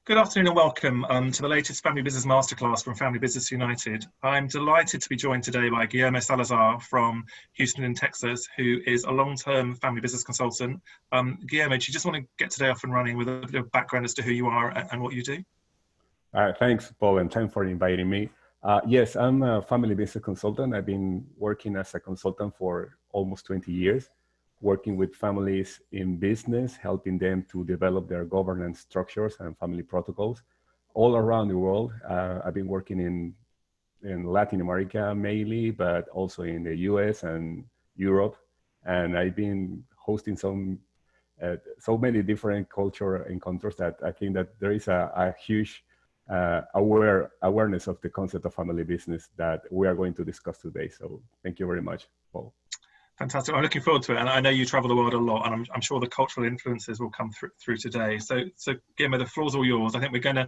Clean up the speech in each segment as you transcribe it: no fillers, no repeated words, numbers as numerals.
Good afternoon and welcome to the latest Family Business Masterclass from Family Business United. I'm delighted to be joined today by Guillermo Salazar from Houston in Texas, who is a long-term family business consultant. Guillermo, do you just want to get today off and running with a bit of background as to who you are and what you do? Thanks, Paul, and thanks for inviting me. Yes, I'm a family business consultant. I've been working as a consultant for almost 20 years, working with families in business, helping them to develop their governance structures and family protocols all around the world. I've been working in Latin America mainly, but also in the US and Europe. And I've been hosting so many different cultural encounters that I think that there is a huge awareness of the concept of family business that we are going to discuss today. So thank you very much, Paul. Fantastic. I'm looking forward to it. And I know you travel the world a lot, and I'm sure the cultural influences will come through today. So Guillermo, the floor's all yours. I think we're going to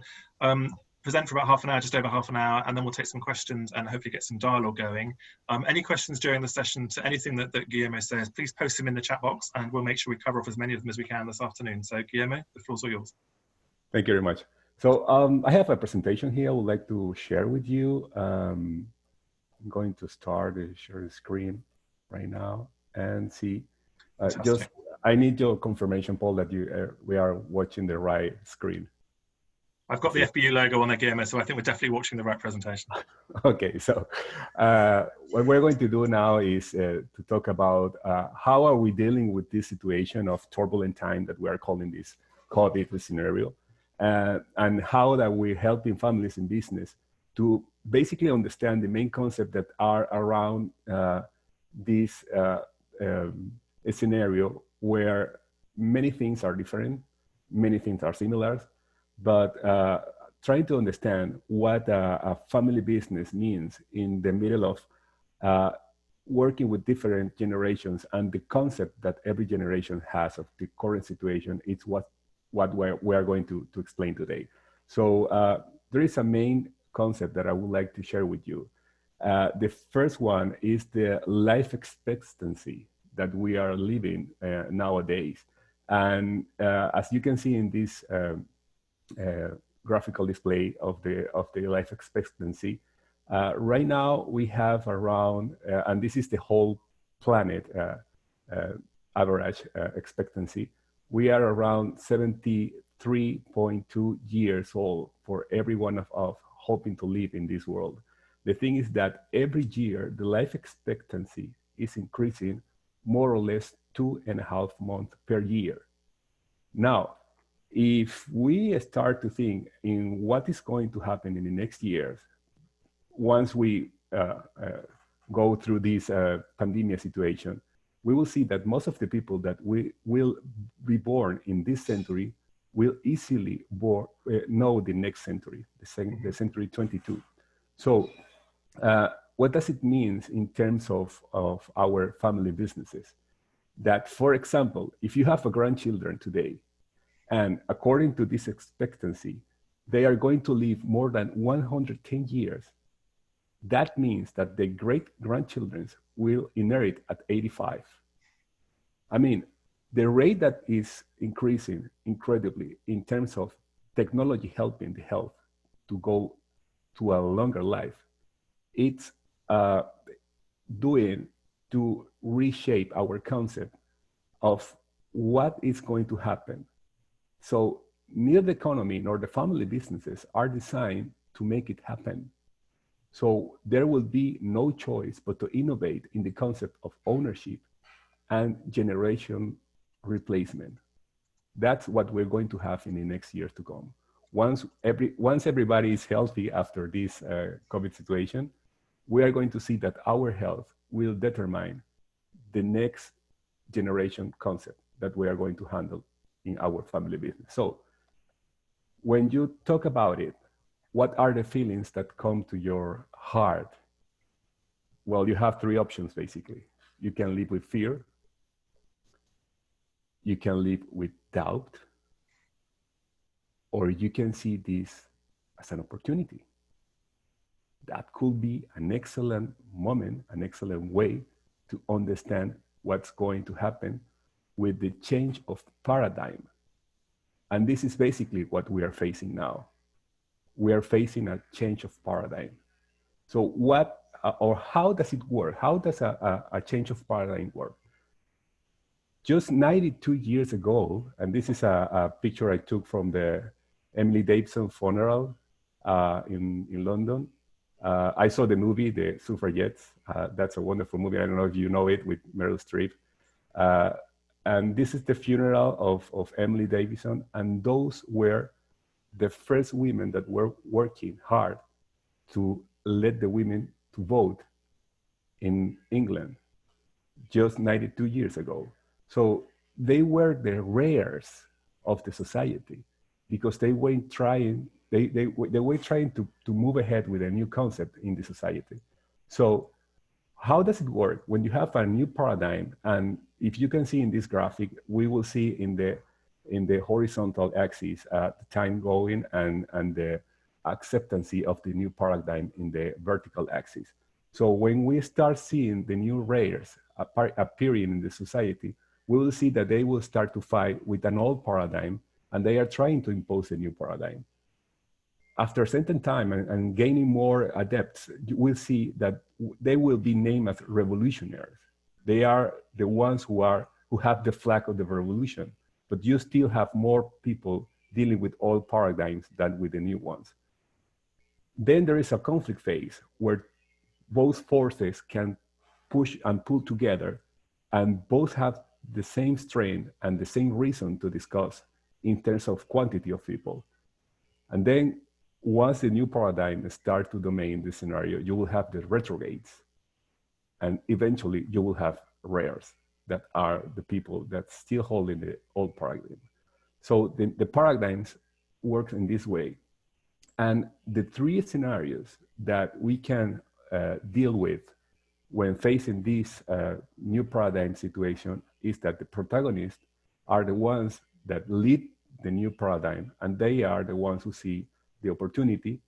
present for about half an hour, just over half an hour, and then we'll take some questions and hopefully get some dialogue going. Any questions during the session to anything that Guillermo says, please post them in the chat box, and we'll make sure we cover off as many of them as we can this afternoon. So Guillermo, the floor's all yours. Thank you very much. So I have a presentation here I would like to share with you. I'm going to start to share the screen right now and see. Just I need your confirmation, Paul, that we are watching the right screen. I've got the FBU logo on there, Guillermo, so I think we're definitely watching the right presentation. Okay, so what we're going to do now is to talk about how are we dealing with this situation of turbulent time that we are calling this COVID scenario, and how that we're helping families in business to basically understand the main concepts that are around this scenario where many things are different, many things are similar, but trying to understand what a family business means in the middle of working with different generations, and the concept that every generation has of the current situation. It's what we are going to explain today. So there is a main concept that I would like to share with you. The first one is the life expectancy that we are living nowadays. And as you can see in this graphical display of the life expectancy, right now we have around, and this is the whole planet average expectancy, we are around 73.2 years old for every one of us hoping to live in this world. The thing is that every year, the life expectancy is increasing more or less 2.5 months per year. Now, if we start to think in what is going to happen in the next years, once we go through this pandemic situation, we will see that most of the people that we will be born in this century will easily know the next century, the century 22. So what does it mean in terms of our family businesses? That, for example, if you have a grandchildren today, and according to this expectancy, they are going to live more than 110 years. That means that the great-grandchildren will inherit at 85. I mean, the rate that is increasing incredibly in terms of technology helping the health to go to a longer life, it's doing to reshape our concept of what is going to happen. So neither the economy nor the family businesses are designed to make it happen. So there will be no choice but to innovate in the concept of ownership and generation replacement. That's what we're going to have in the next years to come. Once everybody is healthy after this COVID situation, we are going to see that our health will determine the next generation concept that we are going to handle in our family business. So when you talk about it, what are the feelings that come to your heart? Well, you have three options, basically. You can live with fear. You can live with doubt. Or you can see this as an opportunity. That could be an excellent moment, an excellent way to understand what's going to happen with the change of paradigm. And this is basically what we are facing now. We are facing a change of paradigm. So what, or how does it work? How does a change of paradigm work? Just 92 years ago, and this is a picture I took from the Emily Davison funeral in London. I saw the movie, The Suffragettes. That's a wonderful movie. I don't know if you know it, with Meryl Streep. And this is the funeral of Emily Davison. And those were the first women that were working hard to let the women to vote in England just 92 years ago. So they were the rares of the society, because they were trying, they were trying to move ahead with a new concept in the society. So how does it work when you have a new paradigm? And if you can see in this graphic, we will see in the horizontal axis the time going and the acceptancy of the new paradigm in the vertical axis. So when we start seeing the new rares appearing in the society, we will see that they will start to fight with an old paradigm, and they are trying to impose a new paradigm. After a certain time and gaining more adepts, you will see that they will be named as revolutionaries. They are the ones who have the flag of the revolution, but you still have more people dealing with old paradigms than with the new ones. Then there is a conflict phase where both forces can push and pull together, and both have the same strength and the same reason to discuss in terms of quantity of people. And then once the new paradigm starts to domain the scenario, you will have the retrogrades. And eventually you will have rares that are the people that still hold in the old paradigm. So the paradigms work in this way. And the three scenarios that we can deal with when facing this new paradigm situation is that the protagonists are the ones that lead the new paradigm, and they are the ones who see the opportunity.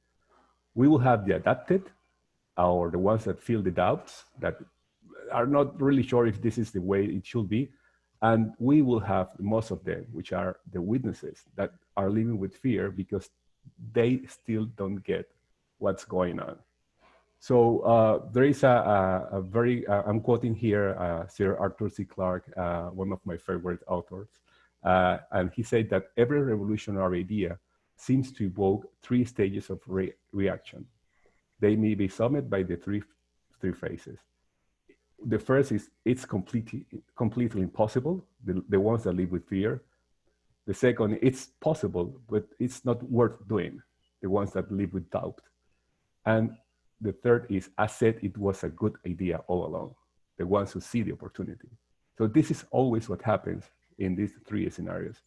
We will have the adapted, or the ones that feel the doubts, that are not really sure if this is the way it should be. And we will have most of them, which are the witnesses that are living with fear because they still don't get what's going on. So there is a very, I'm quoting here Sir Arthur C. Clarke, one of my favorite authors, and he said that every revolutionary idea seems to evoke three stages of reaction. They may be summed by the three phases. The first is it's completely impossible, the ones that live with fear. The second, it's possible, but it's not worth doing, the ones that live with doubt. And the third is, I said it was a good idea all along, the ones who see the opportunity. So this is always what happens in these three scenarios.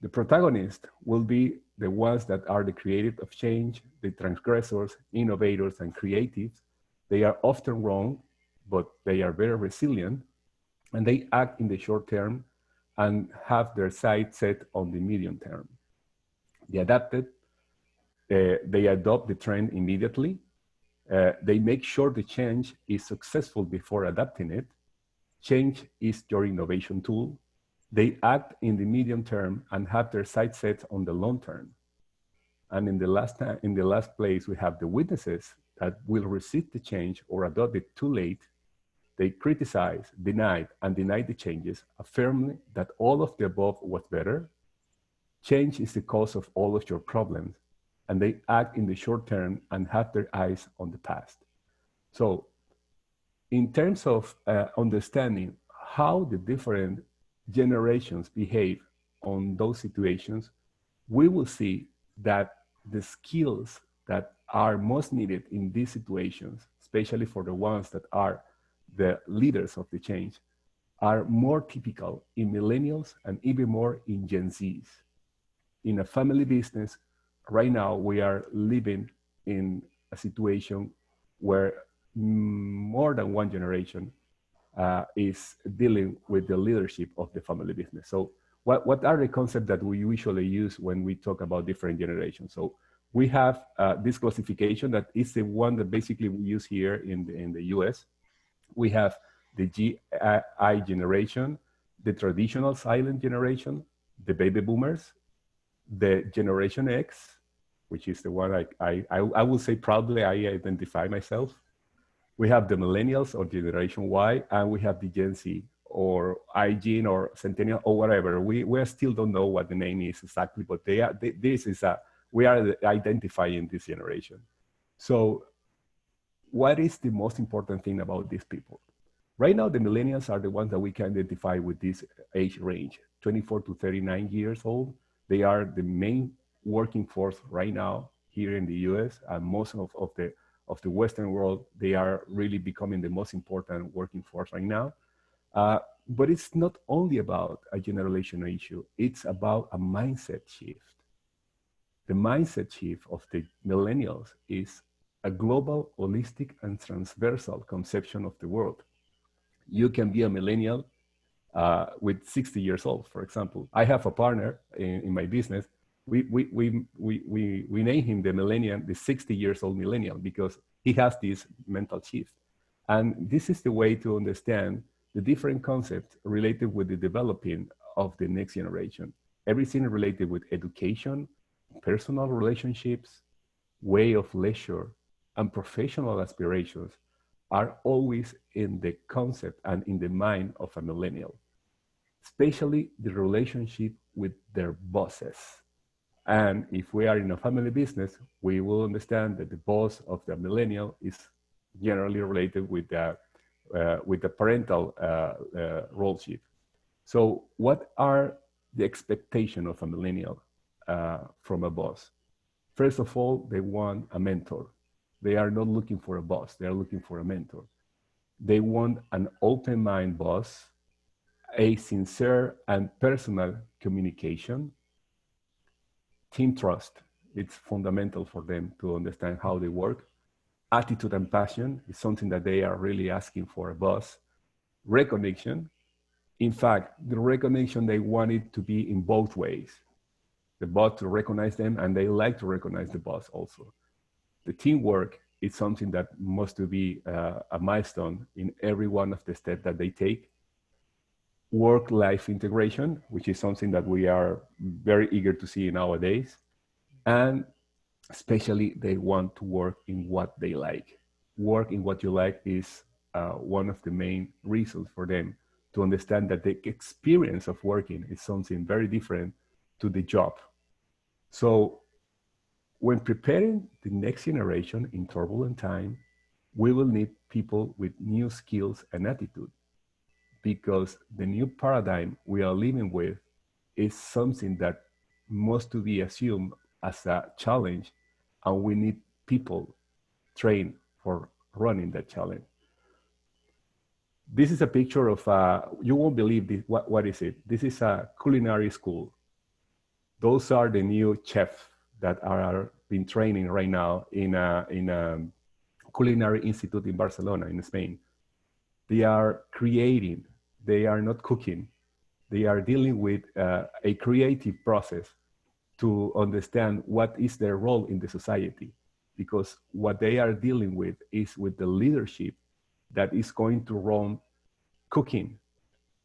The protagonist will be the ones that are the creative of change, the transgressors, innovators, and creatives. They are often wrong, but they are very resilient, and they act in the short term and have their sights set on the medium term. The adapted, they adopt the trend immediately. They make sure the change is successful before adapting it. Change is your innovation tool. They act in the medium term and have their sights set on the long term. And in the last place, we have the witnesses that will resist the change or adopt it too late. They criticize, deny the changes, affirming that all of the above was better. Change is the cause of all of your problems, and they act in the short term and have their eyes on the past. So in terms of understanding how the different generations behave on those situations, we will see that the skills that are most needed in these situations, especially for the ones that are the leaders of the change, are more typical in millennials and even more in Gen Zs. In a family business, right now we are living in a situation where more than one generation is dealing with the leadership of the family business. So what are the concepts that we usually use when we talk about different generations? So we have this classification that is the one that basically we use here in the US. We have the GI generation, the traditional silent generation, the baby boomers, the Generation X, which is the one I will say proudly I identify myself. We have the Millennials or Generation Y, and we have the Gen Z or iGen or Centennial or whatever. We still don't know what the name is exactly, but we are identifying this generation. So what is the most important thing about these people? Right now, the millennials are the ones that we can identify with this age range, 24 to 39 years old. They are the main working force right now here in the US, and most of the Western world, they are really becoming the most important working force right now. But it's not only about a generational issue, it's about a mindset shift. The mindset shift of the millennials is a global, holistic, and transversal conception of the world. You can be a millennial with 60 years old, for example. I have a partner in my business. We name him the millennial, the 60 years old millennial, because he has this mental shift. And this is the way to understand the different concepts related with the developing of the next generation. Everything related with education, personal relationships, way of leisure, and professional aspirations are always in the concept and in the mind of a millennial, especially the relationship with their bosses. And if we are in a family business, we will understand that the boss of the millennial is generally related with the parental role shift. So what are the expectations of a millennial from a boss? First of all, they want a mentor. They are not looking for a boss. They are looking for a mentor. They want an open mind boss, a sincere and personal communication, team trust. It's fundamental for them to understand how they work. Attitude and passion is something that they are really asking for a boss. Recognition. In fact, the recognition, they want it to be in both ways. The boss to recognize them, and they like to recognize the boss also. The teamwork is something that must be a milestone in every one of the steps that they take. Work-life integration, which is something that we are very eager to see nowadays. And especially they want to work in what they like. Work in what you like is one of the main reasons for them to understand that the experience of working is something very different to the job. So when preparing the next generation in turbulent time, we will need people with new skills and attitude, because the new paradigm we are living with is something that must to be assumed as a challenge, and we need people trained for running that challenge. This is a picture of, you won't believe this, what is it? This is a culinary school. Those are the new chefs that are being training right now in a culinary institute in Barcelona, in Spain. They are creating, they are not cooking. They are dealing with a creative process to understand what is their role in the society, because what they are dealing with is with the leadership that is going to run cooking,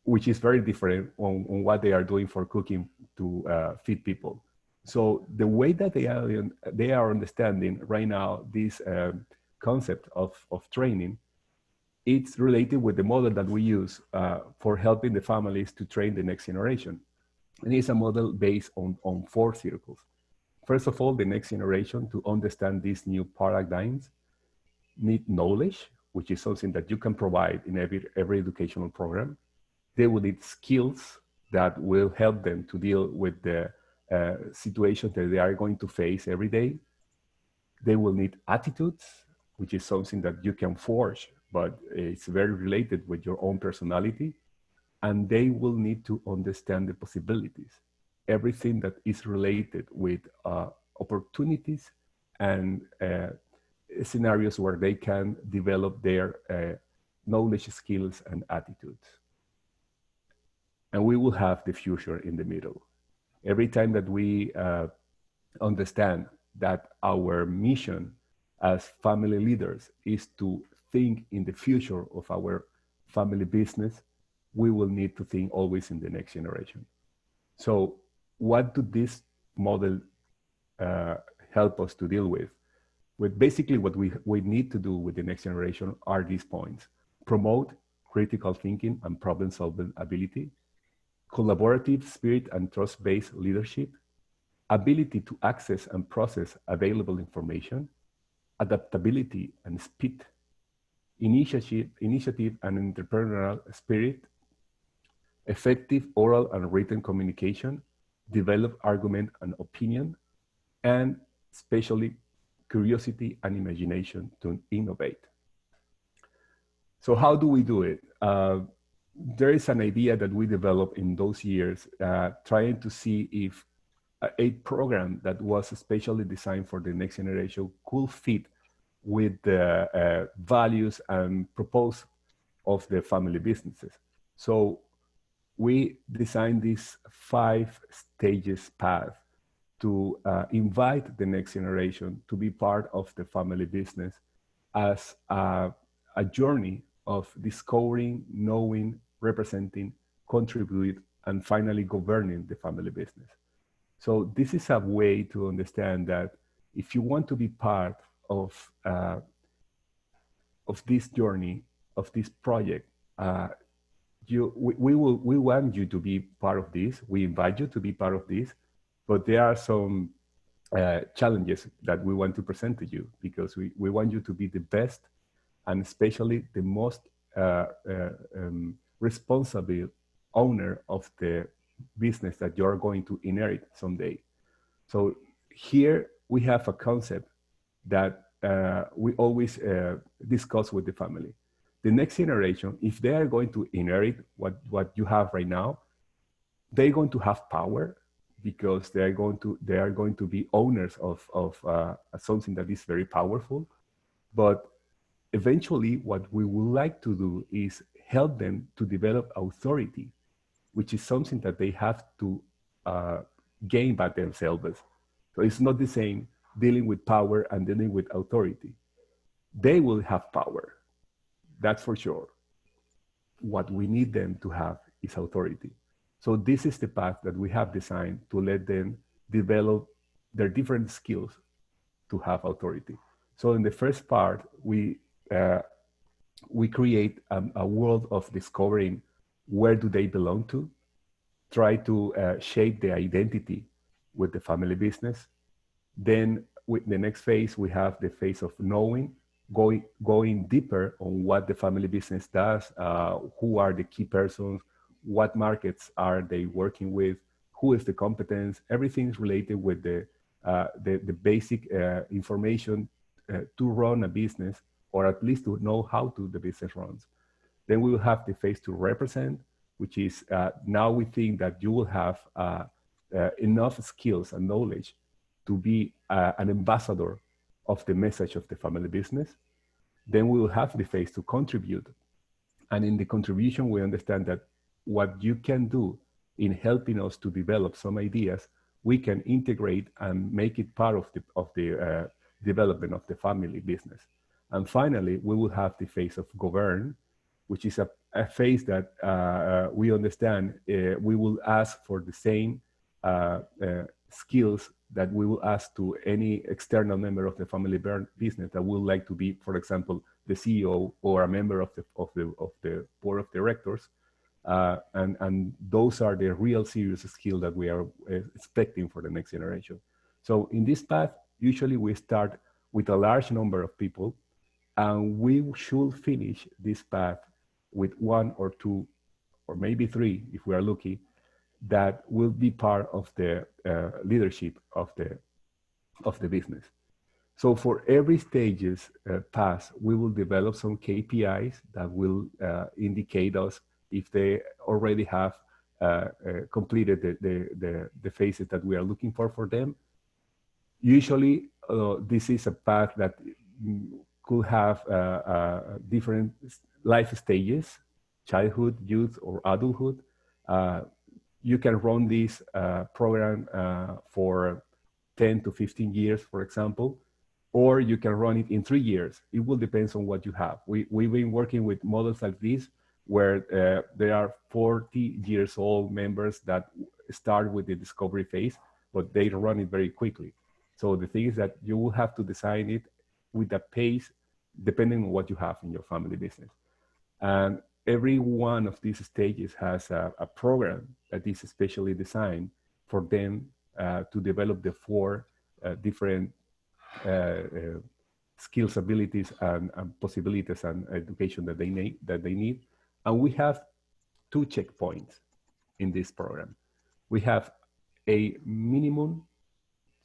which is very different on what they are doing for cooking to feed people. So the way that they are understanding right now this concept of training, it's related with the model that we use for helping the families to train the next generation. And it's a model based on 4 circles. First of all, the next generation, to understand these new paradigms, need knowledge, which is something that you can provide in every educational program. They will need skills that will help them to deal with the situations that they are going to face every day. They will need attitudes, which is something that you can forge, but it's very related with your own personality. And they will need to understand the possibilities, everything that is related with opportunities and scenarios where they can develop their knowledge, skills, and attitudes. And we will have the future in the middle. Every time that we understand that our mission as family leaders is to think in the future of our family business, we will need to think always in the next generation. So what do these model help us to deal with. With basically what we need to do with the next generation are these points: promote critical thinking and problem-solving ability, collaborative spirit and trust-based leadership, ability to access and process available information, adaptability and speed, initiative and entrepreneurial spirit, effective oral and written communication, develop argument and opinion, and especially curiosity and imagination to innovate. So how do we do it? There is an idea that we developed in those years, trying to see if a program that was especially designed for the next generation could fit with the values and purpose of the family businesses. So we designed this 5 stages path to invite the next generation to be part of the family business as a journey of discovering, knowing, representing, contributing, and finally governing the family business. So this is a way to understand that if you want to be part of this journey, of this project, we want you to be part of this. We invite you to be part of this, but there are some challenges that we want to present to you, because we want you to be the best and especially the most responsible owner of the business that you're going to inherit someday. So here we have a concept that we always discuss with the family. The next generation, if they are going to inherit what you have right now, they're going to have power, because they are going to be owners of something that is very powerful. But eventually, what we would like to do is help them to develop authority, which is something that they have to gain by themselves. So it's not the same dealing with power and dealing with authority. They will have power, that's for sure. What we need them to have is authority. So this is the path that we have designed to let them develop their different skills to have authority. So in the first part, we create a world of discovering where do they belong to, try to shape the identity with the family business. Then with the next phase, we have the phase of knowing, going deeper on what the family business does, who are the key persons, what markets are they working with, who is the competence, everything is related with the basic information to run a business, or at least to know how to the business runs. Then we will have the phase to represent, which is now we think that you will have enough skills and knowledge to be an ambassador of the message of the family business. Then we will have the phase to contribute. And in the contribution, we understand that what you can do in helping us to develop some ideas, we can integrate and make it part of the development of the family business. And finally, we will have the phase of govern, which is a phase that we understand we will ask for the same skills that we will ask to any external member of the family business that would like to be, for example, the CEO or a member of the board of directors. And those are the real serious skills that we are expecting for the next generation. So in this path, usually we start with a large number of people, and we should finish this path with 1 or 2, or maybe 3, if we are lucky, that will be part of the leadership of the business. So for every stages pass, we will develop some KPIs that will indicate us if they already have completed the phases that we are looking for them. Usually, this is a path that could have different life stages, childhood, youth, or adulthood. You can run this program for 10 to 15 years, for example, or you can run it in 3 years. It will depend on what you have. We've been working with models like this, where there are 40 years old members that start with the discovery phase, but they run it very quickly. So the thing is that you will have to design it with a pace depending on what you have in your family business. And every one of these stages has a program that is especially designed for them to develop the four different uh, uh, skills, abilities, and possibilities and education that they need. And we have two checkpoints in this program. We have a minimum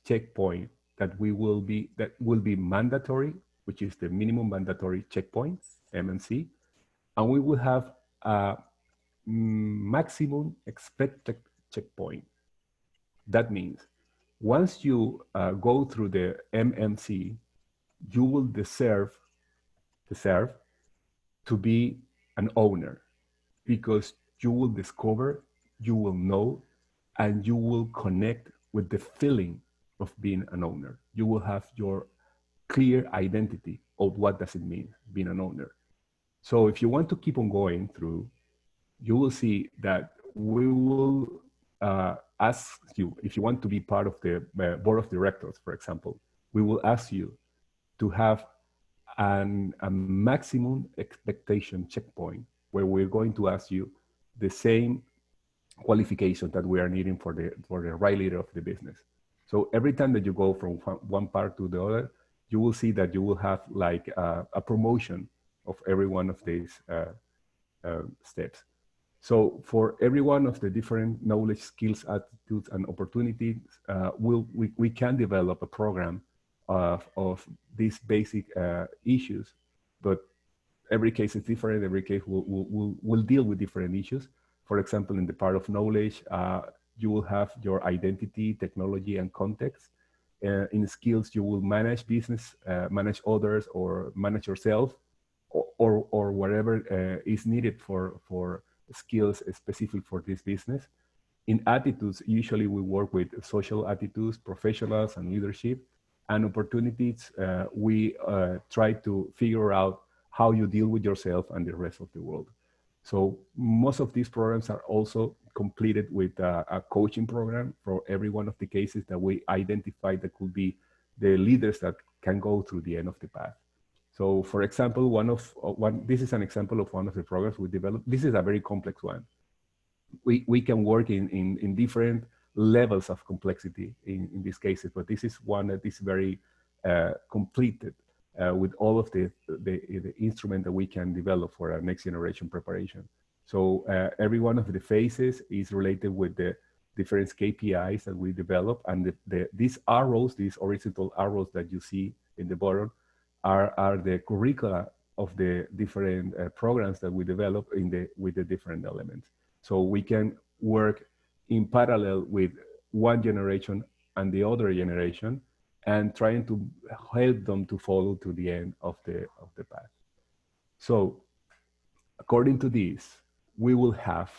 checkpoint that will be mandatory, which is the minimum mandatory checkpoint, MMC, and we will have a maximum expected checkpoint. That means once you go through the MMC, you will deserve to be an owner, because you will discover, you will know, and you will connect with the feeling of being an owner. You will have your clear identity of what does it mean being an owner. So if you want to keep on going through, you will see that we will ask you, if you want to be part of the board of directors, for example, we will ask you to have a maximum expectation checkpoint, where we're going to ask you the same qualification that we are needing for the right leader of the business. So every time that you go from one part to the other, you will see that you will have like a promotion of every one of these steps. So for every one of the different knowledge, skills, attitudes, and opportunities, we can develop a program of these basic issues, but every case is different. Every case will deal with different issues. For example, in the part of knowledge, you will have your identity, technology, and context. In skills, you will manage business, manage others, or manage yourself, or whatever is needed for skills specific for this business. In attitudes, usually we work with social attitudes, professionals, and leadership. And opportunities, we try to figure out how you deal with yourself and the rest of the world. So most of these programs are also completed with a coaching program for every one of the cases that we identify that could be the leaders that can go through the end of the path. So for example, this is an example of one of the programs we developed. This is a very complex one. We can work in different levels of complexity in these cases, but this is one that is very completed with all of the instrument that we can develop for our next generation preparation. So every one of the phases is related with the different KPIs that we develop, and these arrows, these horizontal arrows that you see in the bottom, are the curricula of the different programs that we develop with the different elements. So we can work in parallel with one generation and the other generation, and trying to help them to follow to the end of the path. So according to this, we will have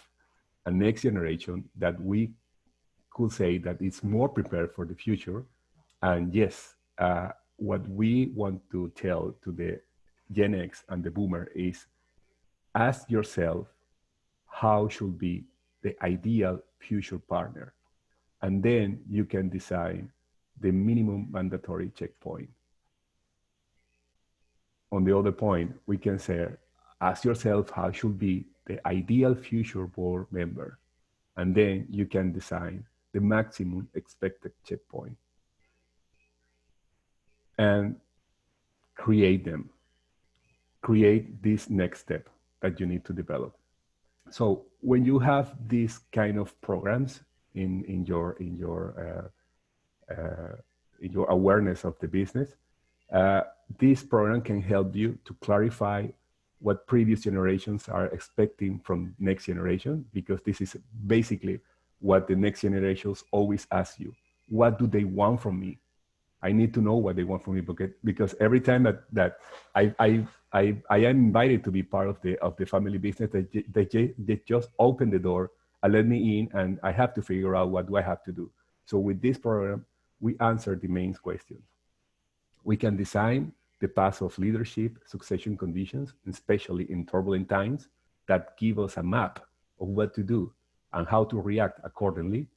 a next generation that we could say that is more prepared for the future. And yes, what we want to tell to the Gen X and the Boomer is, ask yourself how should be the ideal future partner. And then you can design the minimum mandatory checkpoint. On the other point, we can say, ask yourself how should be the ideal future board member. And then you can design the maximum expected checkpoint and create them. Create this next step that you need to develop. So when you have these kind of programs in your awareness of the business, this program can help you to clarify what previous generations are expecting from next generation, because this is basically what the next generations always ask you. What do they want from me? I need to know what they want from me, because every time that I am invited to be part of the family business, they just open the door and let me in, and I have to figure out what do I have to do. So with this program, we answer the main questions. We can design the path of leadership, succession conditions, especially in turbulent times, that give us a map of what to do and how to react accordingly.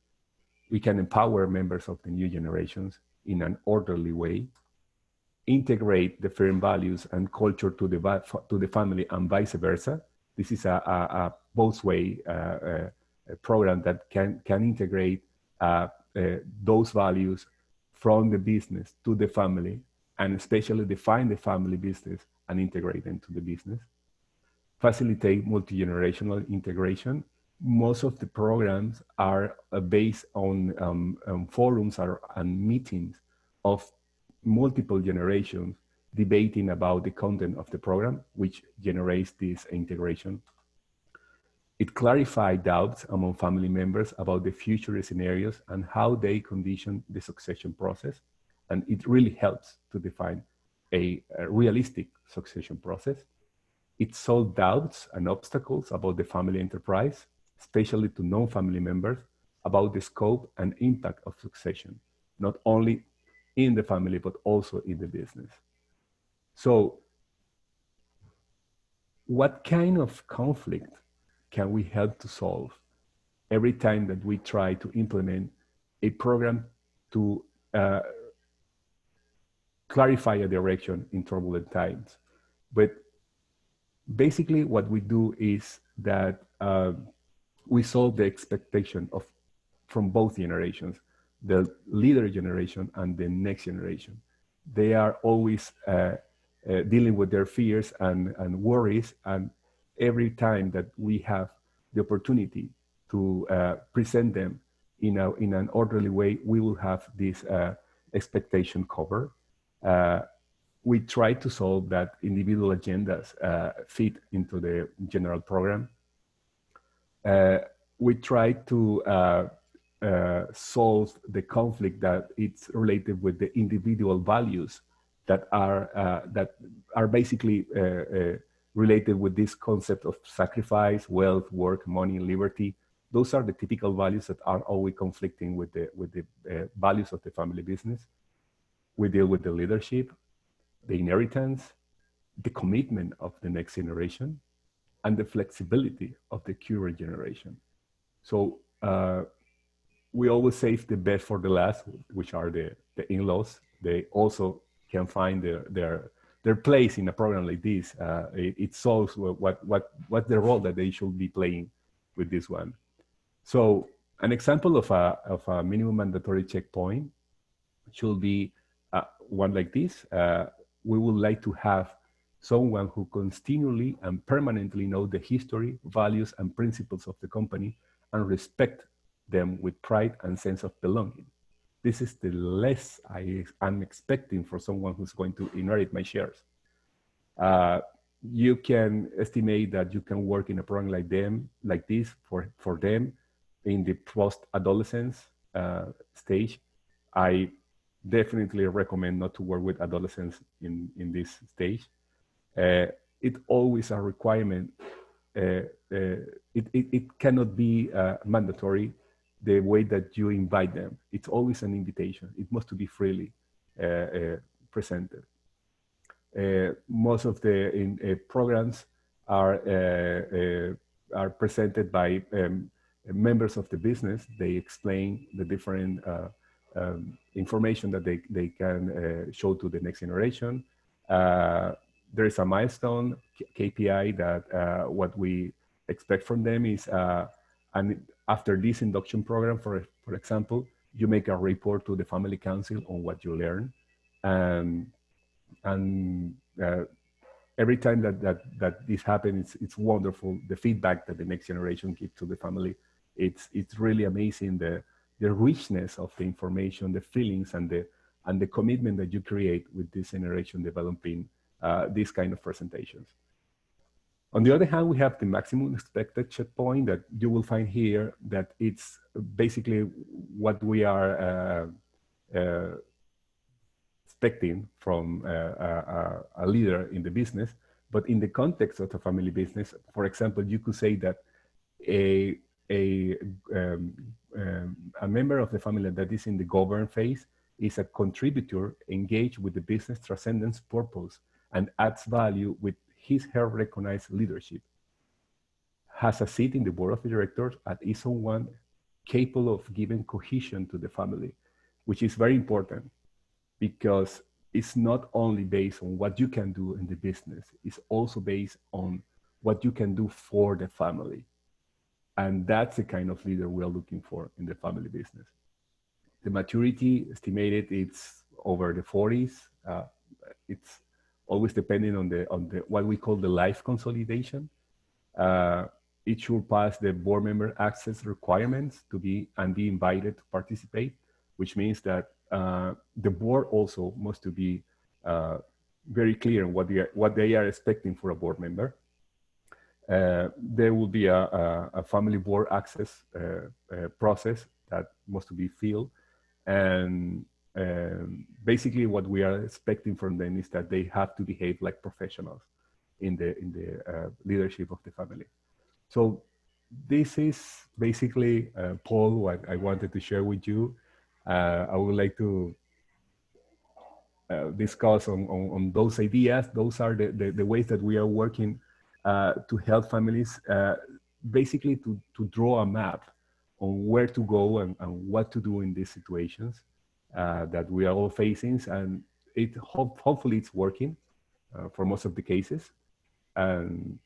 We can empower members of the new generations in an orderly way, integrate the firm values and culture to the family and vice versa. This is a both way program that can integrate those values from the business to the family, and especially define the family business and integrate them to the business. Facilitate multi-generational integration. Most of the programs are based on forums and meetings of multiple generations debating about the content of the program, which generates this integration. It clarifies doubts among family members about the future scenarios and how they condition the succession process. And it really helps to define a realistic succession process. It solves doubts and obstacles about the family enterprise, especially to non-family members, about the scope and impact of succession, not only in the family, but also in the business. So what kind of conflict can we help to solve every time that we try to implement a program to clarify a direction in turbulent times? But basically what we do is that we solve the expectation from both generations, the leader generation and the next generation. They are always dealing with their fears and worries, and every time that we have the opportunity to present them in an orderly way, we will have this expectation covered. We try to solve that individual agendas fit into the general program. We try to solve the conflict that it's related with the individual values that are basically related with this concept of sacrifice, wealth, work, money, liberty. Those are the typical values that are always conflicting with the values of the family business. We deal with the leadership, the inheritance, the commitment of the next generation, and the flexibility of the current generation. So we always save the best for the last, which are the in-laws. They also can find their place in a program like this. It solves what's the role that they should be playing with this one. So an example of a minimum mandatory checkpoint should be one like this. We would like to have someone who continually and permanently know the history, values, and principles of the company and respect them with pride and sense of belonging. This is the less I'm expecting for someone who's going to inherit my shares. You can estimate that you can work in a program like this for them in the post-adolescence stage. I definitely recommend not to work with adolescents in this stage. It's always a requirement. It cannot be mandatory the way that you invite them. It's always an invitation. It must be freely presented. Most of the programs are presented by members of the business. They explain the different information that they can show to the next generation. There is a milestone KPI that what we expect from them is, and after this induction program, for example, you make a report to the family council on what you learn, and every time that this happens, it's wonderful. The feedback that the next generation gives to the family, it's really amazing. The richness of the information, the feelings, and the commitment that you create with this generation developing these kind of presentations. On the other hand, we have the maximum expected checkpoint that you will find here, that it's basically what we are expecting from a leader in the business. But in the context of a family business, for example, you could say that a member of the family that is in the govern phase is a contributor engaged with the business transcendence purpose and adds value with her recognized leadership, has a seat in the board of directors, and is someone capable of giving cohesion to the family, which is very important because it's not only based on what you can do in the business, it's also based on what you can do for the family. And that's the kind of leader we are looking for in the family business. The maturity estimated, it's over the 40s. It's always depending on the what we call the life consolidation. It should pass the board member access requirements to be invited to participate, which means that the board also must to be very clear on what they are expecting for a board member. There will be a family board access process that must to be filled, and basically what we are expecting from them is that they have to behave like professionals in the leadership of the family. So this is basically, Paul, what I wanted to share with you. I would like to discuss on those ideas. Those are the ways that we are working to help families, basically to draw a map on where to go and what to do in these situations that we are all facing. And hopefully it's working for most of the cases. And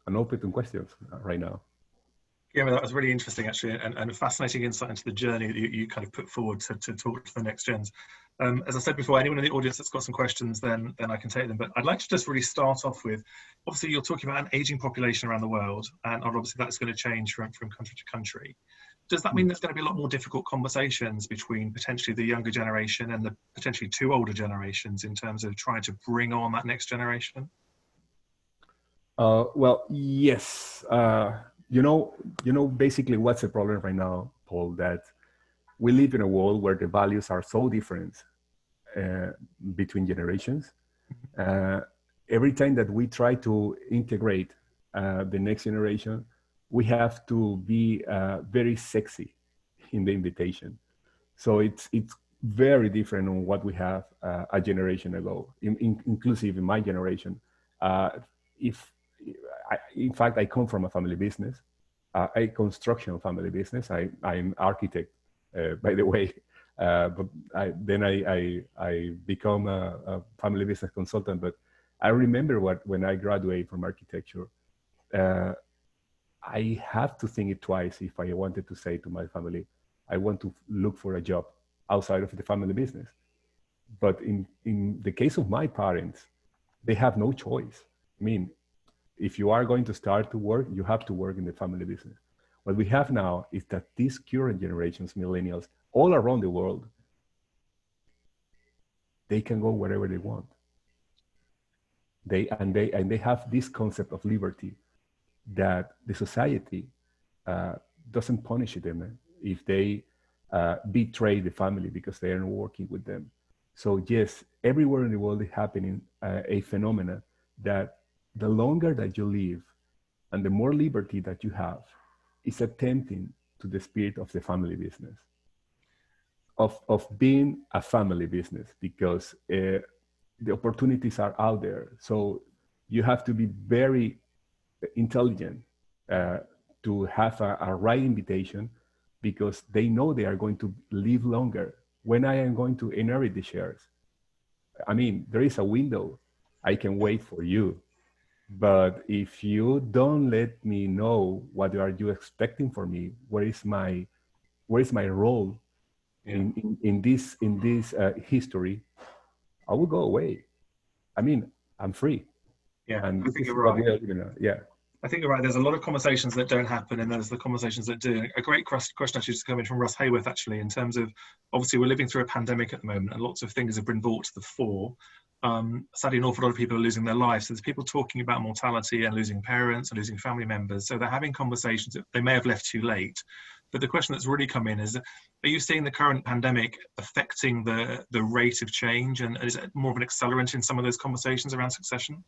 I'm open to questions right now. Yeah, that was really interesting, actually, and a fascinating insight into the journey that you kind of put forward to talk to the next gens. As I said before, anyone in the audience that's got some questions, then I can take them. But I'd like to just really start off with, obviously, you're talking about an aging population around the world, and obviously that's going to change from country to country. Does that mean there's going to be a lot more difficult conversations between potentially the younger generation and the potentially two older generations in terms of trying to bring on that next generation? Well, yes. You know, basically what's the problem right now, Paul, that we live in a world where the values are so different between generations. Every time that we try to integrate the next generation, we have to be very sexy in the invitation. So it's very different on what we have a generation ago, inclusive in my generation. In fact, I come from a family business, a construction family business. I'm architect, by the way, but then I become a family business consultant. But I remember when I graduated from architecture, I have to think it twice if I wanted to say to my family, I want to look for a job outside of the family business. But in the case of my parents, they have no choice. I mean, if you are going to start to work, you have to work in the family business. What we have now is that these current generations, millennials, all around the world, they can go wherever they want. They have this concept of liberty that the society doesn't punish them if they betray the family because they aren't working with them. So yes, everywhere in the world is happening a phenomena that the longer that you live and the more liberty that you have is attempting to the spirit of the family business, of being a family business, because the opportunities are out there. So you have to be very intelligent to have a right invitation, because they know they are going to live longer. When I am going to inherit the shares, I mean, there is a window. I can wait for you. But if you don't let me know what are you expecting from me, where is my role in this history, I will go away. I mean, I'm free. Yeah, and I this think is you're what right. we are living in. Yeah. I think you're right. There's a lot of conversations that don't happen, and there's the conversations that do. A great question actually just coming from Russ Hayworth, actually, in terms of, obviously we're living through a pandemic at the moment, and lots of things have been brought to the fore. Sadly, an awful lot of people are losing their lives. So there's people talking about mortality and losing parents and losing family members. So they're having conversations that they may have left too late. But the question that's really come in is, are you seeing the current pandemic affecting the rate of change? And is it more of an accelerant in some of those conversations around succession?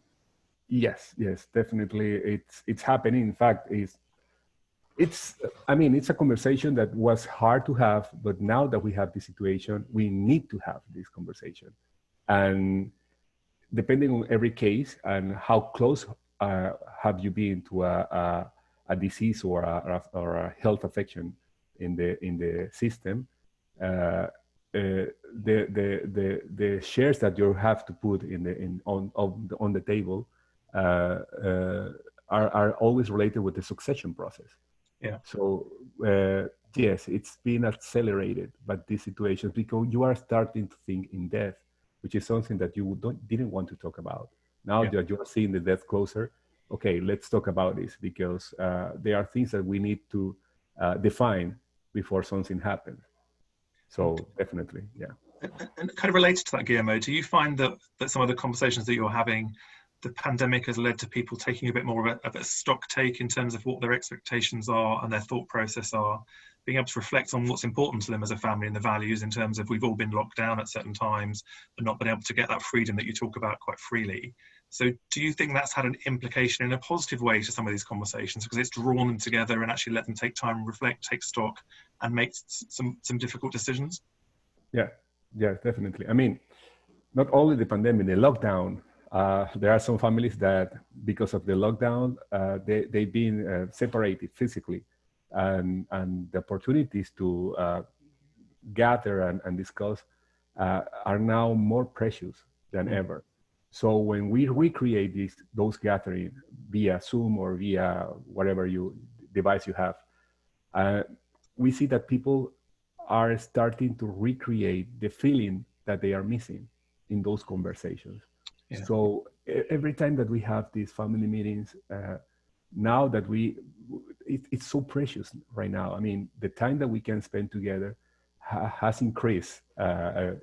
Yes, definitely. It's happening. In fact, I mean, it's a conversation that was hard to have, but now that we have this situation, we need to have this conversation. And depending on every case and how close have you been to a disease or a health affection, in the system, the shares that you have to put on the table are always related with the succession process. Yeah. So yes, it's been accelerated by these situations because you are starting to think in death, which is something that you didn't want to talk about. Now that you are seeing the death closer, okay, let's talk about this because there are things that we need to define before something happens. So definitely, yeah. And kind of related to that, Guillermo, do you find that some of the conversations that you're having, the pandemic has led to people taking a bit more of a stock take in terms of what their expectations are and their thought process are, being able to reflect on what's important to them as a family and the values in terms of we've all been locked down at certain times and not been able to get that freedom that you talk about quite freely. So do you think that's had an implication in a positive way to some of these conversations because it's drawn them together and actually let them take time, reflect, take stock and make some difficult decisions? Yeah, definitely. I mean, not only the pandemic, the lockdown, there are some families that because of the lockdown, they've been separated physically and the opportunities to gather and discuss are now more precious than ever. So when we recreate those gatherings via Zoom or via whatever device you have, we see that people are starting to recreate the feeling that they are missing in those conversations. Yeah. So every time that we have these family meetings, now that it's so precious right now. I mean, the time that we can spend together has increased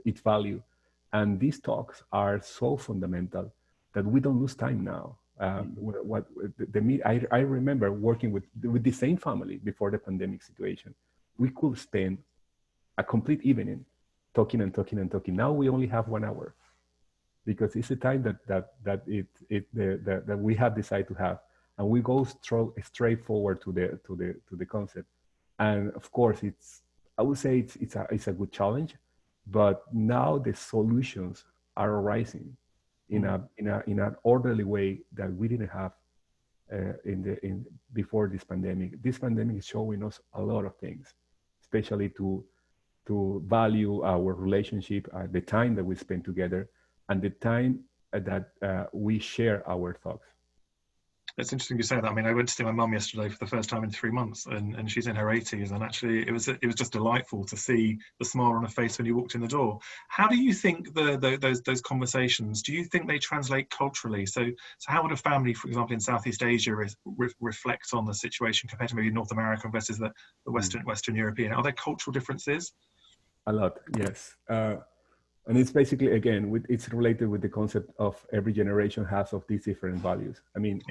its value. And these talks are so fundamental that we don't lose time now. I remember working with the same family before the pandemic situation. We could spend a complete evening talking and talking and talking. Now we only have 1 hour because it's the time that we have decided to have, and we go straight forward to the concept. And of course, I would say it's a good challenge, but now the solutions are arising in an orderly way that we didn't have before this pandemic. This pandemic is showing us a lot of things, especially to value our relationship, the time that we spend together, and the time that we share our thoughts. It's interesting you say that. I mean, I went to see my mum yesterday for the first time in 3 months, and she's in her 80s, and actually it was just delightful to see the smile on her face when you walked in the door. How do you think those conversations, do you think they translate culturally? So how would a family, for example, in Southeast Asia reflect on the situation compared to maybe North America versus the Western European? Are there cultural differences? A lot, yes. And it's basically, again, it's related with the concept of every generation has of these different values. I mean,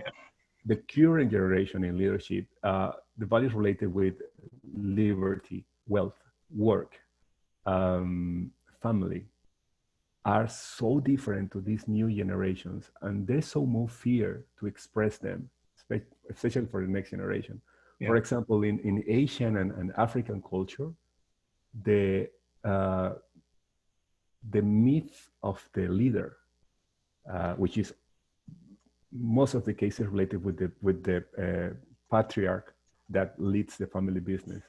the current generation in leadership, the values related with liberty, wealth, work, family, are so different to these new generations. And there's so much fear to express them, especially for the next generation. Yeah. For example, in Asian and African culture, the myth of the leader, which is most of the cases related with the patriarch that leads the family business.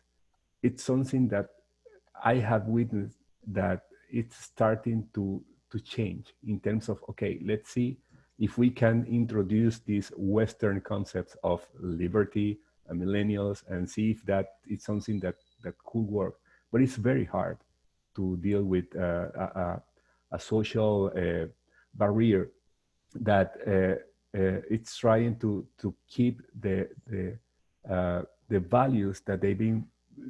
It's something that I have witnessed that it's starting to change in terms of, okay, let's see if we can introduce these Western concepts of liberty and millennials and see if that is something that could work. But it's very hard to deal with a social barrier that it's trying to keep the values that they've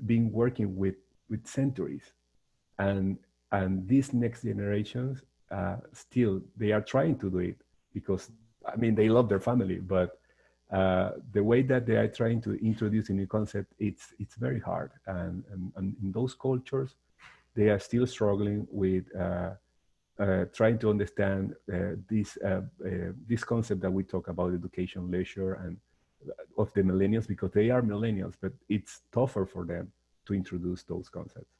been working with centuries, and these next generations still they are trying to do it because I mean they love their family, but the way that they are trying to introduce a new concept, it's very hard, and in those cultures they are still struggling with trying to understand this concept that we talk about, education, leisure, and of the millennials, because they are millennials, but it's tougher for them to introduce those concepts.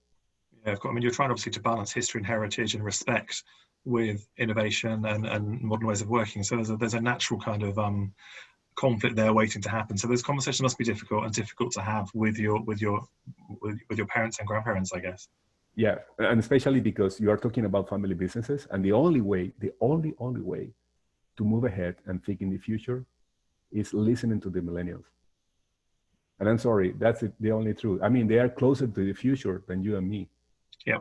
Yeah, I mean, you're trying obviously to balance history and heritage and respect with innovation and modern ways of working. So there's a natural kind of conflict there waiting to happen. So those conversations must be difficult and difficult to have with your parents and grandparents, I guess. Yeah, and especially because you are talking about family businesses, and the only way, the only way to move ahead and think in the future is listening to the millennials. And I'm sorry, that's the only truth. I mean, they are closer to the future than you and me. Yeah.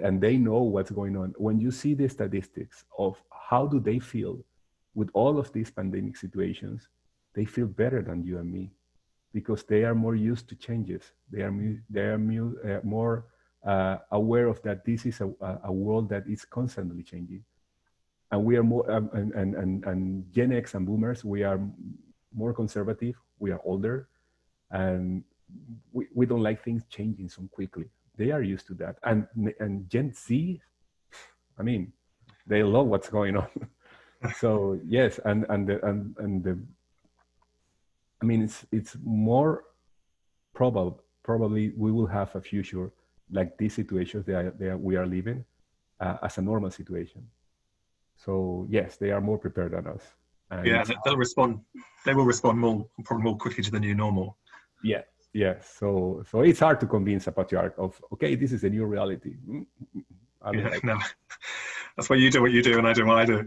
And they know what's going on. When you see the statistics of how do they feel with all of these pandemic situations, they feel better than you and me because they are more used to changes. They are more aware of that this is a world that is constantly changing. And we are more, and Gen X and Boomers, we are more conservative, we are older, and we don't like things changing so quickly. They are used to that. And Gen Z, I mean, they love what's going on. So yes, and the I mean, it's more probably we will have a future like these situations that we are living as a normal situation. So yes, they are more prepared than us. And yeah, they'll respond. They will respond probably more quickly to the new normal. Yeah, yeah. So it's hard to convince a patriarch of, okay, this is a new reality. No, that's why you do what you do and I do what I do.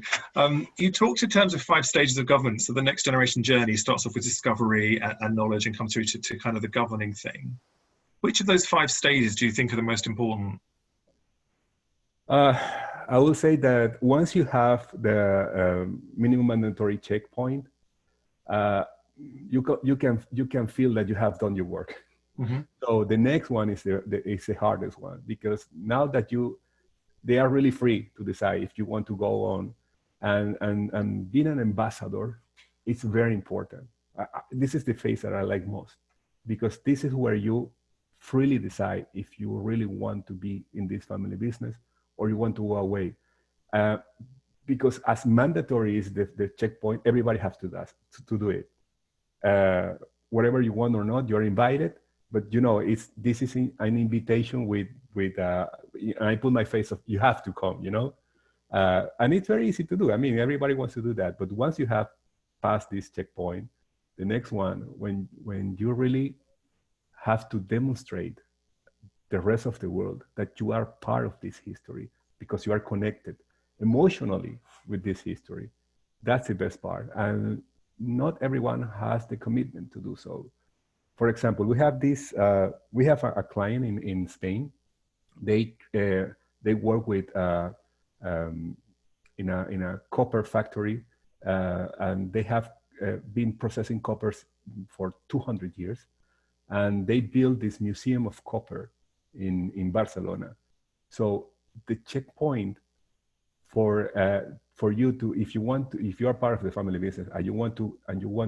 You talked in terms of 5 stages of governance. So the next generation journey starts off with discovery and knowledge and comes through to kind of the governing thing. Which of those 5 stages do you think are the most important? I will say that once you have the minimum mandatory checkpoint, you can feel that you have done your work. Mm-hmm. So the next one is the hardest one, because now that they are really free to decide if you want to go on, and being an ambassador, it's very important. This is the phase that I like most, because this is where you freely decide if you really want to be in this family business or you want to go away. Because as mandatory is the checkpoint, everybody has to do it. Whatever you want or not, you're invited. But this is an invitation with I put my face of you have to come, and it's very easy to do. I mean, everybody wants to do that. But once you have passed this checkpoint, the next one, when you really have to demonstrate the rest of the world that you are part of this history because you are connected emotionally with this history, that's the best part. And not everyone has the commitment to do so. For example, we have a client in Spain. They work with in a copper factory, and they have been processing coppers for 200 years, and they built this museum of copper in Barcelona. So the checkpoint for you to, if you are part of the family business and you want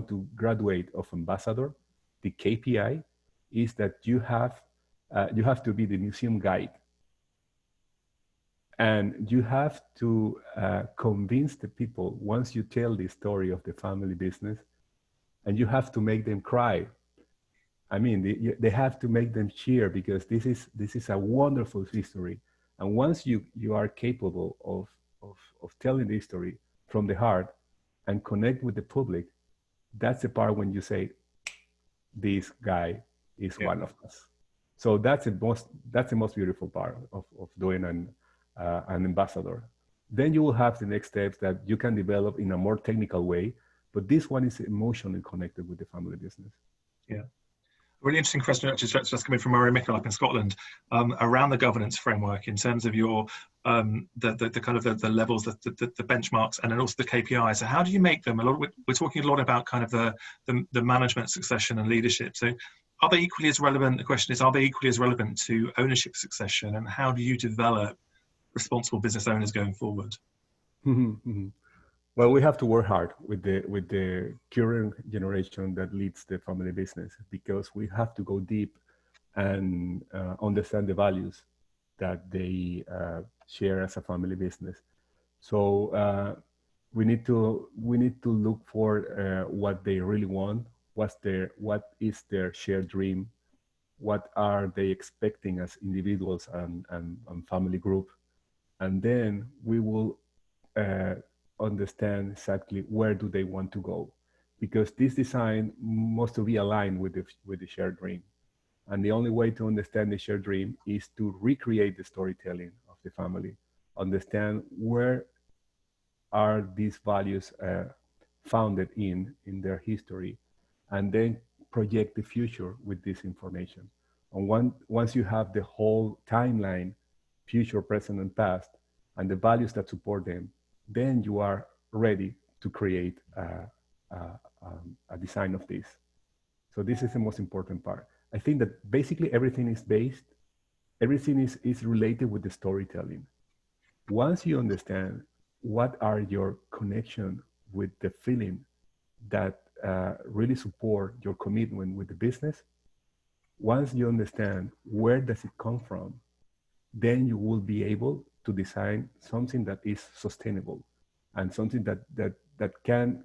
to graduate of ambassador, the KPI is that you have to be the museum guide, and you have to convince the people once you tell the story of the family business, and you have to make them cry. I mean, they have to make them cheer, because this is a wonderful history. And once you are capable of telling the story from the heart and connect with the public, that's the part when you say, this guy is one of us. So that's the most beautiful part of doing an ambassador. Then you will have the next steps that you can develop in a more technical way, but this one is emotionally connected with the family business. Yeah. Really interesting question actually just coming from Murray Mickle up in Scotland, around the governance framework in terms of your the kind of the levels, the benchmarks, and then also the KPIs. So how do you make them? We're talking a lot about kind of the management succession and leadership. So are they equally as relevant? The question is, are they equally as relevant to ownership succession, and how do you develop responsible business owners going forward? Well, we have to work hard with the current generation that leads the family business, because we have to go deep and understand the values that they share as a family business. So we need to look for what they really want, what is their shared dream, what are they expecting as individuals and family group, and then we will understand exactly where do they want to go. because this design must to be aligned with the shared dream. And the only way to understand the shared dream is to recreate the storytelling of the family, understand where are these values founded in their history, and then project the future with this information. And once you have the whole timeline, future, present, and past, and the values that support them, then you are ready to create a design of this. So this is the most important part. I think that basically everything is related with the storytelling. Once you understand what are your connection with the feeling that really support your commitment with the business, once you understand where does it come from, then you will be able to design something that is sustainable and something that can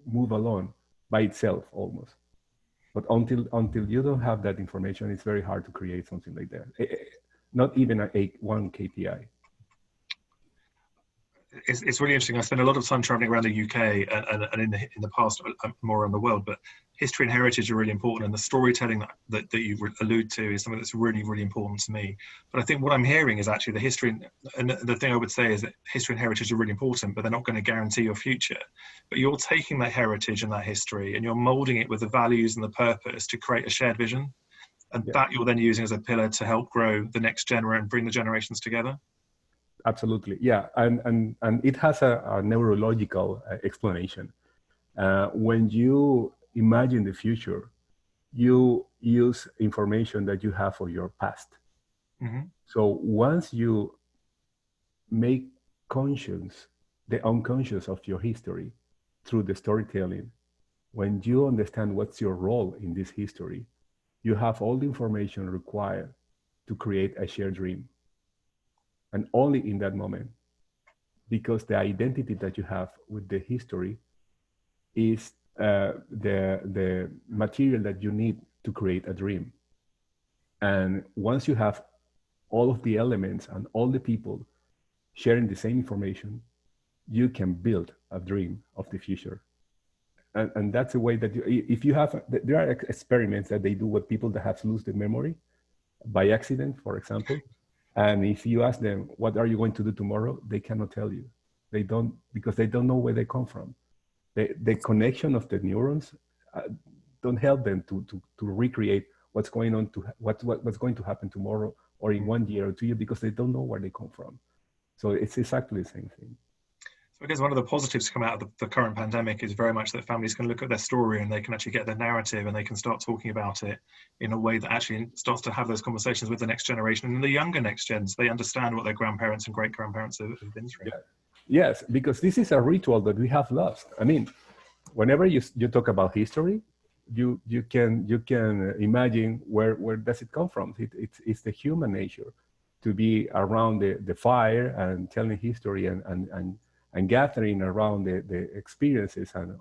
move along by itself almost. But until you don't have that information, it's very hard to create something like that. Not even one KPI. It's really interesting. I spend a lot of time traveling around the UK and in the past more around the world, but history and heritage are really important, and the storytelling that you allude to is something that's really, really important to me. But I think what I'm hearing is actually the history, and the thing I would say is that history and heritage are really important, but they're not going to guarantee your future. But you're taking that heritage and that history and you're molding it with the values and the purpose to create a shared vision, and that you're then using as a pillar to help grow the next generation and bring the generations together. Absolutely, yeah, and it has a neurological explanation. When you imagine the future, you use information that you have of your past. Mm-hmm. So once you make conscious the unconscious of your history through the storytelling, when you understand what's your role in this history, you have all the information required to create a shared dream. And only in that moment, because the identity that you have with the history is the material that you need to create a dream. And once you have all of the elements and all the people sharing the same information, you can build a dream of the future. And that's a way that if you have, there are experiments that they do with people that have lost their memory by accident, for example. And if you ask them, what are you going to do tomorrow? They cannot tell you. They don't, because they don't know where they come from. The connection of the neurons don't help them to recreate what's going on, what's going to happen tomorrow or in 1 year or 2 years, because they don't know where they come from. So it's exactly the same thing. So I guess one of the positives to come out of the current pandemic is very much that families can look at their story and they can actually get their narrative and they can start talking about it in a way that actually starts to have those conversations with the next generation and the younger next gens. They understand what their grandparents and great grandparents have been through. Yeah. Yes, because this is a ritual that we have lost. I mean, whenever you talk about history, you can imagine where does it come from. It's the human nature to be around the fire and telling history and gathering around the experiences and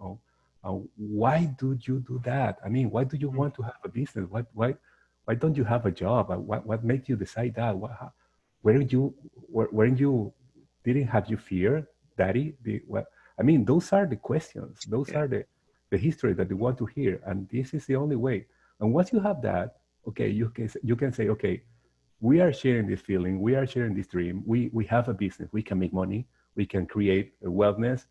why do you do that? I mean, why do you want to have a business? Why don't you have a job? What makes you decide that? Weren't you didn't have you fear, Daddy? I mean, those are the questions. Those are the history that they want to hear, and this is the only way. And once you have that, okay, you can say, okay, we are sharing this feeling, we are sharing this dream. We have a business. We can make money. We can create a wellness.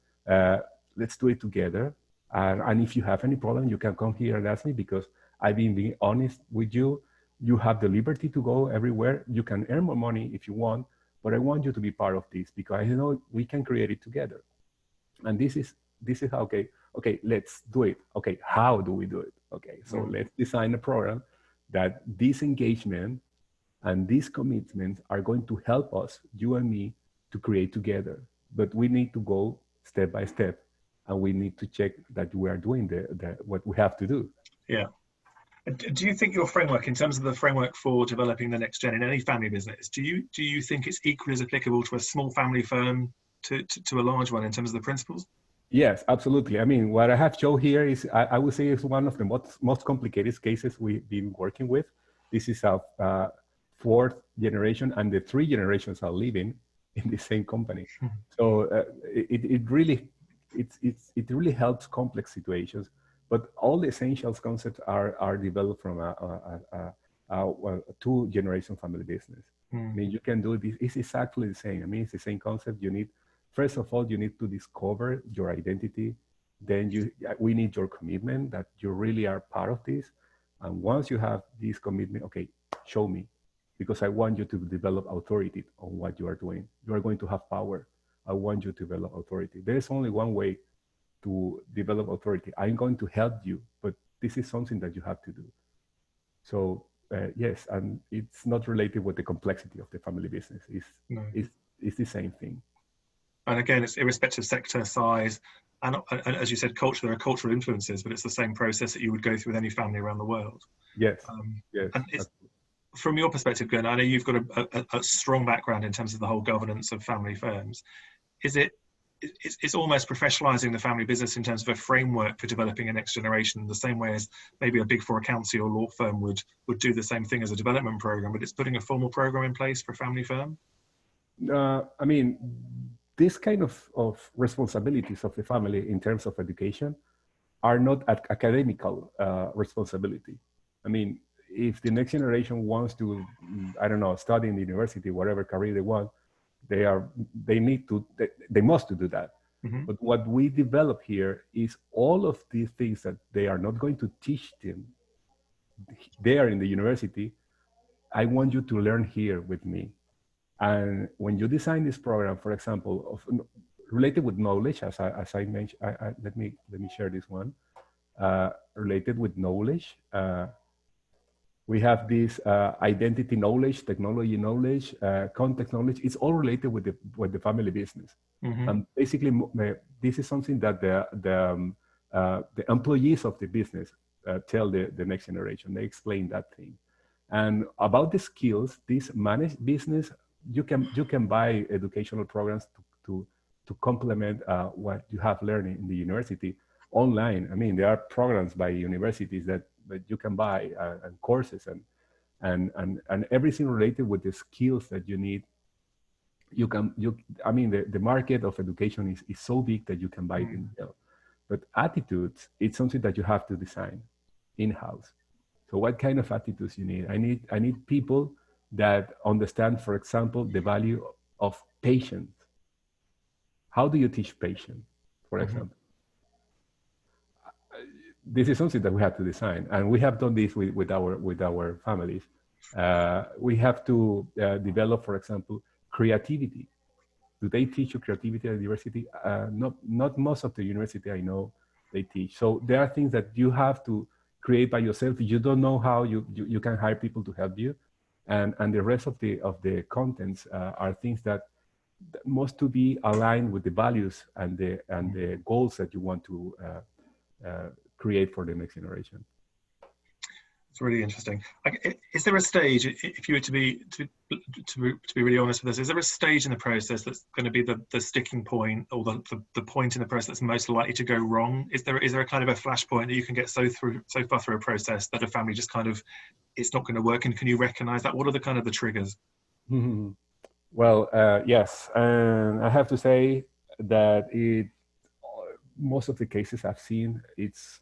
Let's do it together. And if you have any problem, you can come here and ask me, because I've been being honest with you. You have the liberty to go everywhere. You can earn more money if you want, but I want you to be part of this because I know we can create it together. And this is how, okay, let's do it. Okay, how do we do it? Okay, so let's design a program that this engagement and these commitments are going to help us, you and me, to create together. But we need to go step by step, and we need to check that we are doing what we have to do. Yeah. Do you think your framework, in terms of the framework for developing the next gen in any family business, do you think it's equally as applicable to a small family firm to a large one in terms of the principles? Yes, absolutely. I mean, what I have shown here is, I would say, is one of the most complicated cases we've been working with. This is a fourth generation, and the 3 generations are living in the same company. So it really it really helps complex situations, but all the essentials concepts are developed from a two-generation family business. I mean, you can do this. It's exactly the same. I mean, it's the same concept. You need, first of all, you need to discover your identity. Then we need your commitment that you really are part of this. And once you have this commitment, okay, show me, because I want you to develop authority on what you are doing. You are going to have power. I want you to develop authority. There is only one way to develop authority. I'm going to help you, but this is something that you have to do. So yes, and it's not related with the complexity of the family business. It's the same thing. And again, it's irrespective of sector, size, and as you said, culture. There are cultural influences, but it's the same process that you would go through with any family around the world. Yes. Yes. And from your perspective, Glenn, I know you've got a strong background in terms of the whole governance of family firms. It's almost professionalizing the family business in terms of a framework for developing a next generation, the same way as maybe a big four accountancy or law firm would do the same thing as a development program, but it's putting a formal program in place for a family firm. I mean, this kind of responsibilities of the family in terms of education are not academical responsibility. I mean, if the next generation wants to, I don't know, study in the university, whatever career they want, they must do that. Mm-hmm. But what we develop here is all of these things that they are not going to teach them there in the university. I want you to learn here with me. And when you design this program, for example, related with knowledge, as I mentioned, let me share this one. Related with knowledge, we have this identity knowledge, technology knowledge, context knowledge. It's all related with the family business. Mm-hmm. And basically, this is something that the employees of the business tell the next generation. They explain that thing. And about the skills, this managed business, you can buy educational programs to complement what you have learned in the university online. I mean, there are programs by universities that you can buy and courses and everything related with the skills that you need. I mean, the market of education is so big that you can buy it in there. But attitudes, it's something that you have to design in-house. So what kind of attitudes you need? I need people that understand, for example, the value of patience. How do you teach patience, for example? This is something that we have to design, and we have done this with our families. We have to develop, for example, creativity. Do they teach you creativity at the university? Not most of the university I know they teach. So there are things that you have to create by yourself. If you don't know how, you can hire people to help you, and the rest of the contents are things that must to be aligned with the values and the goals that you want to create for the next generation. It's really interesting. Is there a stage, if you were to be really honest with us, is there a stage in the process that's going to be the sticking point, or the point in the process that's most likely to go wrong? Is there a kind of a flash point that you can get so far through a process that a family just kind of, it's not going to work? And can you recognize that? What are the kind of the triggers? Mm-hmm. Well, yes, and I have to say that most of the cases I've seen, it's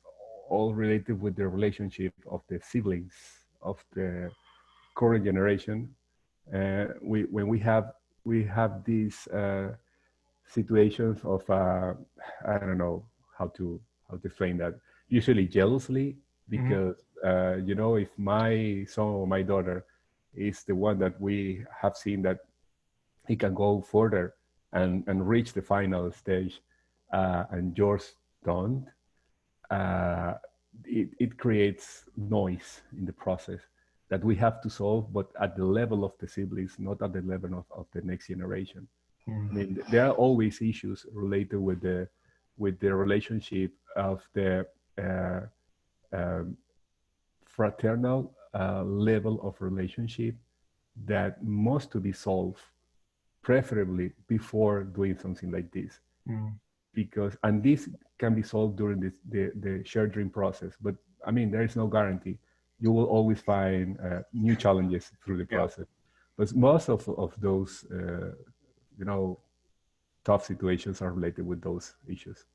all related with the relationship of the siblings of the current generation. When we have these situations of I don't know how to explain that. Usually jealously, because if my son or my daughter is the one that we have seen that he can go further and reach the final stage, and yours don't. It creates noise in the process that we have to solve, but at the level of the siblings, not at the level of the next generation. I mean, there are always issues related with the relationship of the fraternal level of relationship that must to be solved, preferably before doing something like this. And this can be solved during the shared dream process. But I mean, there is no guarantee. You will always find new challenges through the process. But most of those, tough situations are related with those issues.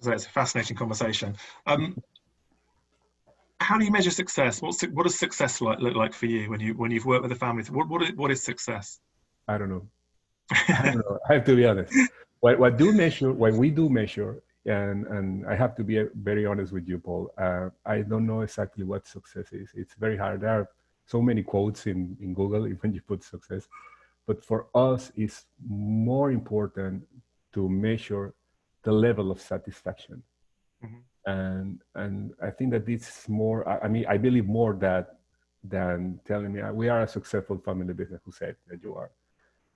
So it's a fascinating conversation. How do you measure success? What does success look like for you when you've worked with a family? What is success? I don't know. I don't know. I have to be honest. What we do measure, and I have to be very honest with you, Paul. I don't know exactly what success is. It's very hard. There are so many quotes in Google when you put success, but for us, it's more important to measure the level of satisfaction. Mhm. And I think that this is more. I mean, I believe more that than telling me we are a successful family business. Who said that you are?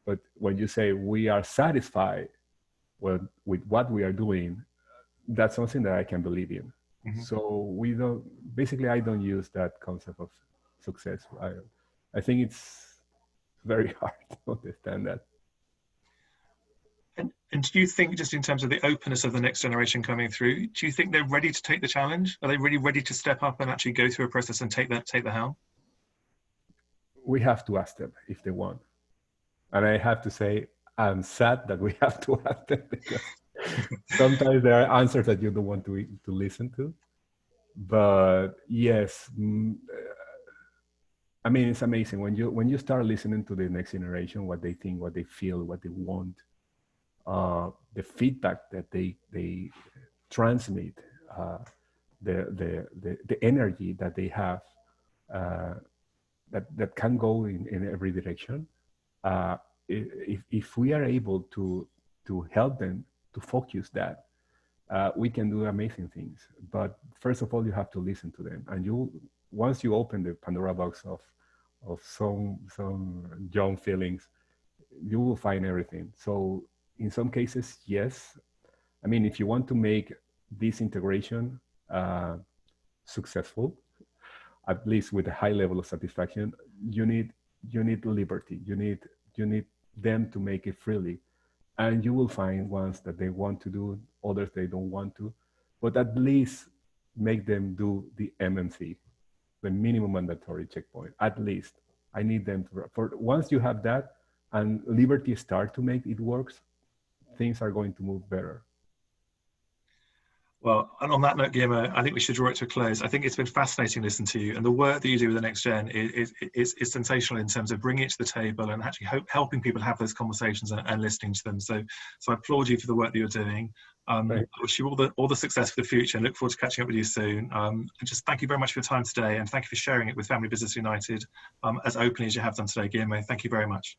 But when you say we are satisfied with what we are doing, that's something that I can believe in. Mhm. So we don't, basically, I don't use that concept of success. I think it's very hard to understand that. And do you think, just in terms of the openness of the next generation coming through, do you think they're ready to take the challenge? Are they really ready to step up and actually go through a process and take the helm? We have to ask them if they want. And I have to say, I'm sad that we have to ask them because sometimes there are answers that you don't want to listen to. But yes, I mean, it's amazing when you start listening to the next generation, what they think, what they feel, what they want, the feedback that they transmit, the energy that they have, that can go in every direction. If we are able to help them to focus that, we can do amazing things. But first of all, you have to listen to them, and once you open the Pandora box of some young feelings, you will find everything. So in some cases, yes. I mean, if you want to make this integration successful, at least with a high level of satisfaction, you need liberty. You need them to make it freely, and you will find ones that they want to do, others they don't want to, but at least make them do the MMC, the minimum mandatory checkpoint. At least I need them to. For once you have that, and liberty start to make it works, things are going to move better. Well, and on that note, Guillermo, I think we should draw it to a close. I think it's been fascinating to listen to you, and the work that you do with the next gen is sensational in terms of bringing it to the table and actually helping people have those conversations and listening to them. So I applaud you for the work that you're doing. I wish you all the success for the future, and look forward to catching up with you soon. And just thank you very much for your time today, and thank you for sharing it with Family Business United as openly as you have done today, Guillermo. Thank you very much.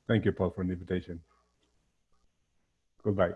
Thank you, Paul, for the invitation. Goodbye.